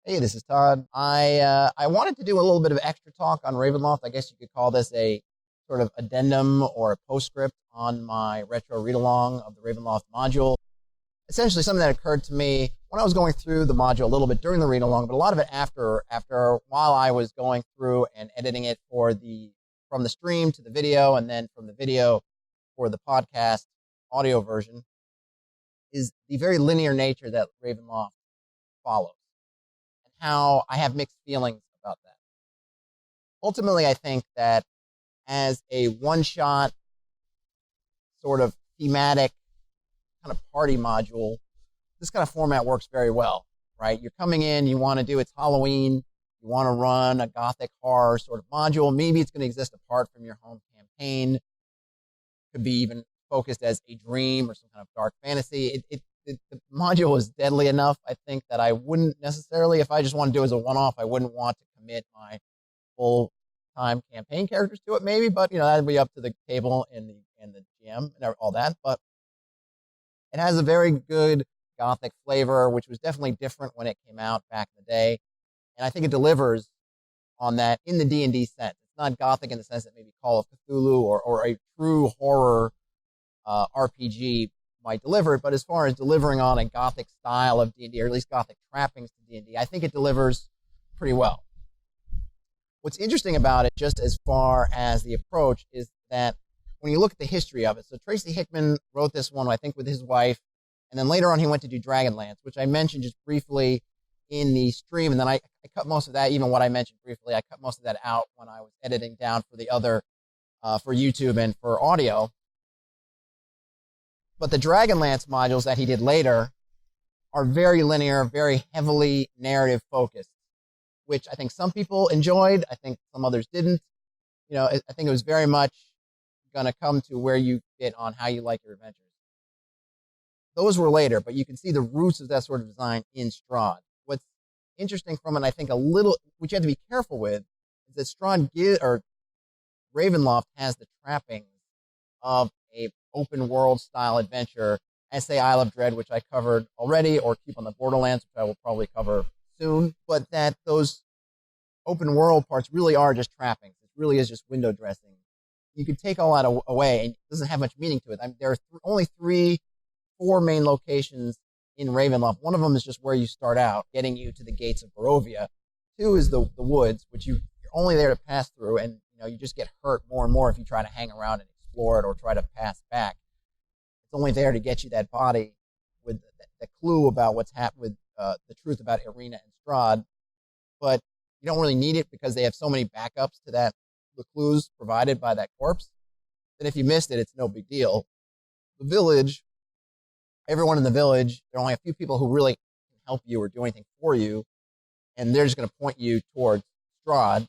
Hey, this is Todd. I wanted to do a little bit of extra talk on Ravenloft. I guess you could call this a sort of addendum or a postscript on my retro read-along of the Ravenloft module. Essentially something that occurred to me when I was going through the module a little bit during the read-along, but a lot of it after while I was going through and editing it from the stream to the video, and then from the video for the podcast audio version, is the very linear nature that Ravenloft follows, and how I have mixed feelings about that. Ultimately, I think that as a one-shot sort of thematic kind of party module, this kind of format works very well, right? You're coming in, you want to do, it's Halloween, you want to run a gothic horror sort of module. Maybe it's going to exist apart from your home campaign. Could be even focused as a dream or some kind of dark fantasy. The module is deadly enough, I think, that I wouldn't necessarily, if I just want to do it as a one-off, I wouldn't want to commit my full-time campaign characters to it, maybe, but, that'd be up to the table and the GM and all that. But it has a very good gothic flavor, which was definitely different when it came out back in the day. And I think it delivers on that in the D&D sense. It's not gothic in the sense that maybe Call of Cthulhu or a true horror RPG might deliver it, but as far as delivering on a gothic style of D&D, or at least gothic trappings to D&D, I think it delivers pretty well. What's interesting about it, just as far as the approach, is that when you look at the history of it, so Tracy Hickman wrote this one, I think, with his wife, and then later on he went to do Dragonlance, which I mentioned just briefly in the stream, and then I cut most of that, even what I mentioned briefly, I cut most of that out when I was editing down for the other, for YouTube and for audio. But the Dragonlance modules that he did later are very linear, very heavily narrative focused, which I think some people enjoyed. I think some others didn't. I think it was very much going to come to where you fit on how you like your adventures. Those were later, but you can see the roots of that sort of design in Strahd. What's interesting from it, I think, a little, which you have to be careful with, is that Ravenloft has the trappings of a open world style adventure, as say Isle of Dread, which I covered already, or Keep on the Borderlands, which I will probably cover soon, but that those open world parts really are just trappings. It really is just window dressing. You can take all that away, and it doesn't have much meaning to it. There are only 4 main locations in Ravenloft. One of them is just where you start out, getting you to the gates of Barovia. 2 is the woods, which you're only there to pass through, and you just get hurt more and more if you try to hang around and explore it or try to pass back. It's only there to get you that body with the clue about what's happened, with the truth about Irina and Strahd. But you don't really need it because they have so many backups to that, the clues provided by that corpse, that if you missed it, it's no big deal. The village, everyone in the village, there are only a few people who really can help you or do anything for you, and they're just going to point you towards Strahd.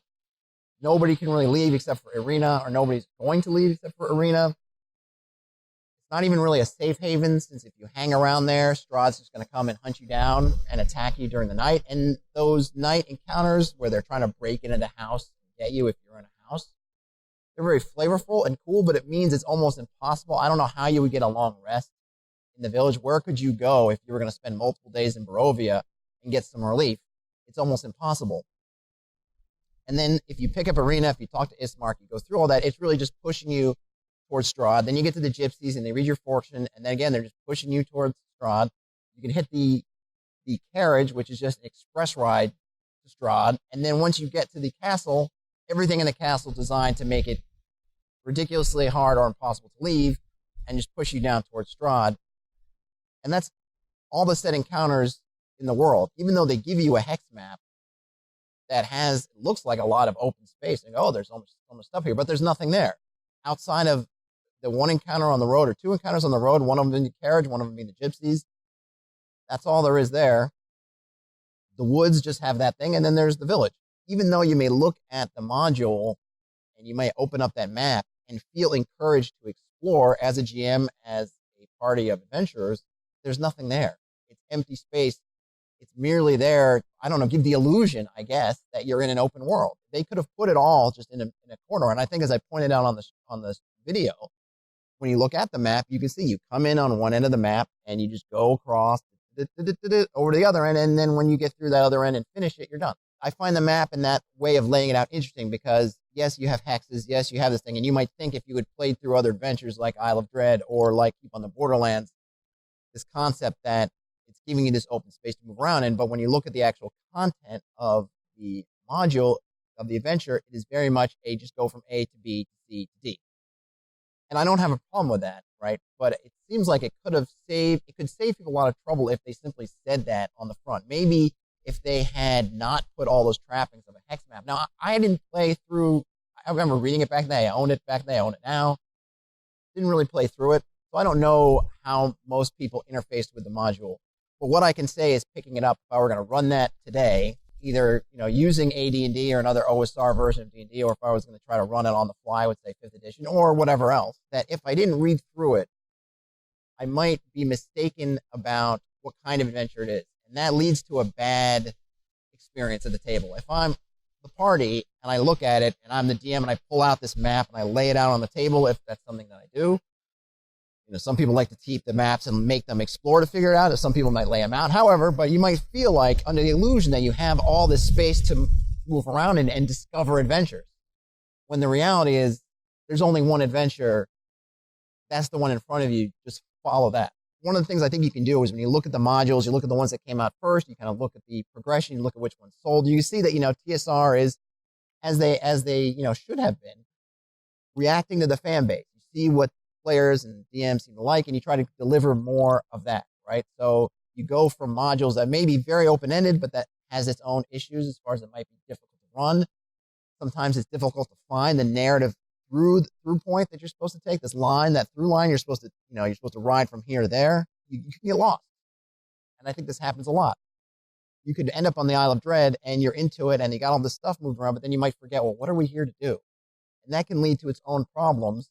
Nobody can really leave except for Irina, or nobody's going to leave except for Irina. It's not even really a safe haven, since if you hang around there, Strahd's just going to come and hunt you down and attack you during the night. And those night encounters where they're trying to break into the house and get you if you're in a house, they're very flavorful and cool, but it means it's almost impossible. I don't know how you would get a long rest in the village. Where could you go if you were going to spend multiple days in Barovia and get some relief? It's almost impossible. And then if you pick up Irina, if you talk to Ismark, you go through all that, it's really just pushing you towards Strahd. Then you get to the gypsies and they read your fortune, and then again, they're just pushing you towards Strahd. You can hit the carriage, which is just an express ride to Strahd. And then once you get to the castle, everything in the castle is designed to make it ridiculously hard or impossible to leave and just push you down towards Strahd. And that's all the set encounters in the world, even though they give you a hex map that looks like a lot of open space, and there's almost so much stuff here, but there's nothing there outside of the one encounter on the road, or 2 encounters on the road, one of them in the carriage, one of them being the gypsies. That's all there is there. The woods just have that thing, and then there's the village. Even though you may look at the module and you may open up that map and feel encouraged to explore as a GM, as a party of adventurers, there's nothing there. It's empty space. It's merely there, I don't know, give the illusion, I guess, that you're in an open world. They could have put it all just in a corner. And I think, as I pointed out on this video, when you look at the map, you can see you come in on one end of the map and you just go across over to the other end, and then when you get through that other end and finish it, you're done. I find the map and that way of laying it out interesting because, yes, you have hexes, yes, you have this thing, and you might think if you had played through other adventures like Isle of Dread or like Keep on the Borderlands, this concept that it's giving you this open space to move around in, but when you look at the actual content of the module of the adventure, it is very much a just go from A to B to C to D. And I don't have a problem with that, right? But it seems like it could save people a lot of trouble if they simply said that on the front. Maybe if they had not put all those trappings of a hex map. Now, I didn't play through, I remember reading it back then, I owned it back then, I own it now. Didn't really play through it, so I don't know how most people interfaced with the module. But what I can say is picking it up, if I were going to run that today, either using AD&D or another OSR version of D&D, or if I was going to try to run it on the fly with, say, 5th edition or whatever else, that if I didn't read through it, I might be mistaken about what kind of adventure it is. And that leads to a bad experience at the table. If I'm the party and I look at it and I'm the DM and I pull out this map and I lay it out on the table, if that's something that I do. Some people like to keep the maps and make them explore to figure it out. Some people might lay them out. However, but you might feel like under the illusion that you have all this space to move around and discover adventures. When the reality is there's only one adventure. That's the one in front of you. Just follow that. One of the things I think you can do is when you look at the modules, you look at the ones that came out first, you kind of look at the progression, you look at which ones sold. You see that, TSR is, as they should have been, reacting to the fan base. You see what players and DMs seem to like, and you try to deliver more of that, right? So you go from modules that may be very open-ended, but that has its own issues as far as it might be difficult to run. Sometimes it's difficult to find the narrative through point that you're supposed to take, this line, that through line you're supposed to ride from here to there. You can get lost. And I think this happens a lot. You could end up on the Isle of Dread and you're into it and you got all this stuff moved around, but then you might forget, well, what are we here to do? And that can lead to its own problems.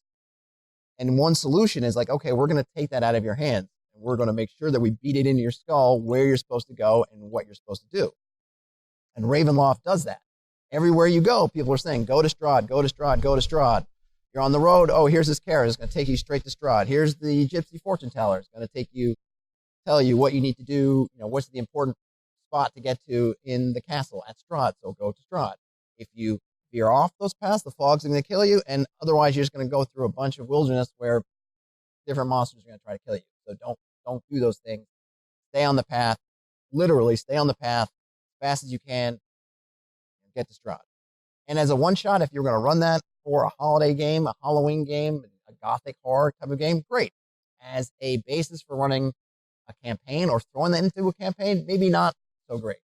And one solution is like, okay, we're going to take that out of your hands and we're going to make sure that we beat it into your skull where you're supposed to go and what you're supposed to do. And Ravenloft does that. Everywhere you go, people are saying, go to Strahd, go to Strahd, go to Strahd. You're on the road. Oh, here's this carrot. It's going to take you straight to Strahd. Here's the gypsy fortune teller. It's going to tell you what you need to do. What's the important spot to get to in the castle at Strahd. So go to Strahd. If you veer off those paths, the fog's going to kill you. And otherwise, you're just going to go through a bunch of wilderness where different monsters are going to try to kill you. So don't do those things. Stay on the path. Literally stay on the path as fast as you can. Get to Strahd. And as a one-shot, if you're going to run that for a holiday game, a Halloween game, a gothic horror type of game, great. As a basis for running a campaign or throwing that into a campaign, maybe not so great.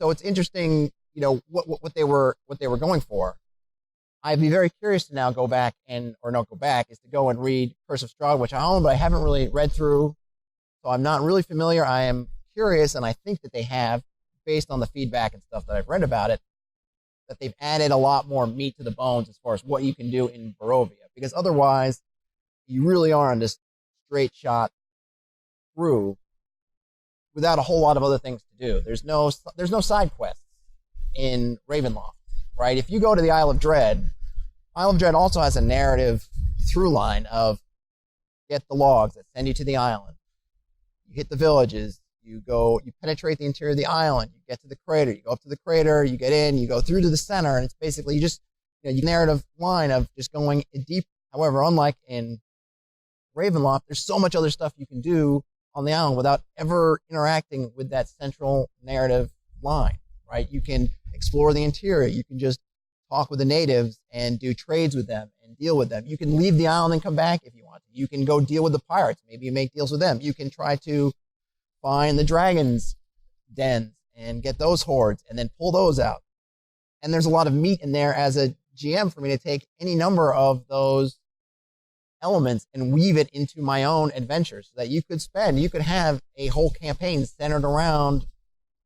So it's interesting, what they were going for. I'd be very curious to now go back is to go and read Curse of Strahd, which I own, but I haven't really read through. So I'm not really familiar. I am curious, and I think that they have, based on the feedback and stuff that I've read about it, that they've added a lot more meat to the bones as far as what you can do in Barovia. Because otherwise, you really are on this straight shot through without a whole lot of other things to do. There's no side quests in Ravenloft, right? If you go to the Isle of Dread also has a narrative through line of get the logs that send you to the island. You hit the villages. You penetrate the interior of the island, you get to the crater, you go up to the crater, you get in, you go through to the center, and it's basically your narrative line of just going deep. However, unlike in Ravenloft, there's so much other stuff you can do on the island without ever interacting with that central narrative line, right? You can explore the interior, you can just talk with the natives and do trades with them and deal with them. You can leave the island and come back if you want to. You can go deal with the pirates, maybe you make deals with them. You can try to find the dragons' dens and get those hordes and then pull those out. And there's a lot of meat in there as a GM for me to take any number of those elements and weave it into my own adventures so that you could have a whole campaign centered around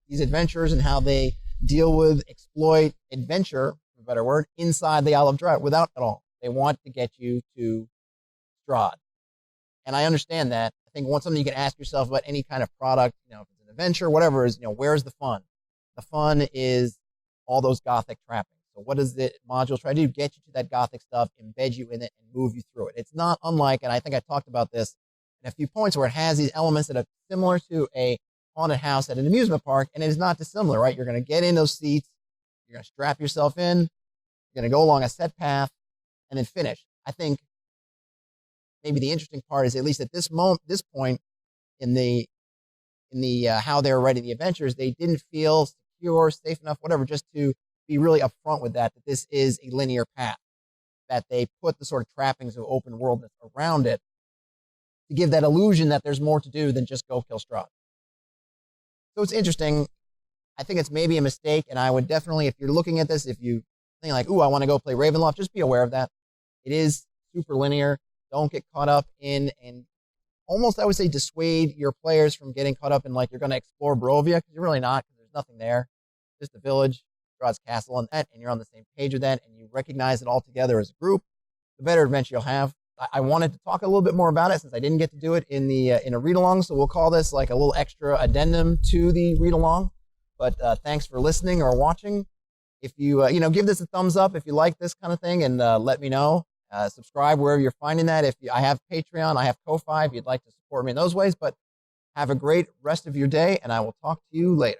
these adventures and how they deal with exploit adventure, for a better word, inside the Isle of Dread without at all. They want to get you to Strahd. And I understand that. I think something you can ask yourself about any kind of product, if it's an adventure, whatever, is, where's the fun? The fun is all those gothic trappings. So what does the module try to do? Get you to that gothic stuff, embed you in it, and move you through it. It's not unlike, and I think I talked about this and a few points where it has these elements that are similar to a haunted house at an amusement park, and it is not dissimilar, right? You're going to get in those seats, you're going to strap yourself in, you're going to go along a set path, and then finish. I think maybe the interesting part is, at least at this point in the how they were writing the adventures, they didn't feel secure, safe enough, whatever, just to be really upfront with that this is a linear path, that they put the sort of trappings of open worldness around it to give that illusion that there's more to do than just go kill Strahd. So it's interesting. I think it's maybe a mistake, and I would definitely, if you're looking at this, if you think like, ooh, I want to go play Ravenloft, just be aware of that. It is super linear. Don't get caught up in, and almost, I would say, dissuade your players from getting caught up in, like, you're going to explore Barovia, because you're really not, because there's nothing there. Just a village, Strahd's castle, and that, and you're on the same page with that, and you recognize it all together as a group, the better adventure you'll have. I wanted to talk a little bit more about it since I didn't get to do it in a read-along, so we'll call this like a little extra addendum to the read-along. But thanks for listening or watching. If you, give this a thumbs up if you like this kind of thing, and let me know. Subscribe wherever you're finding that. I have Patreon, I have Ko-Fi if you'd like to support me in those ways. But have a great rest of your day, and I will talk to you later.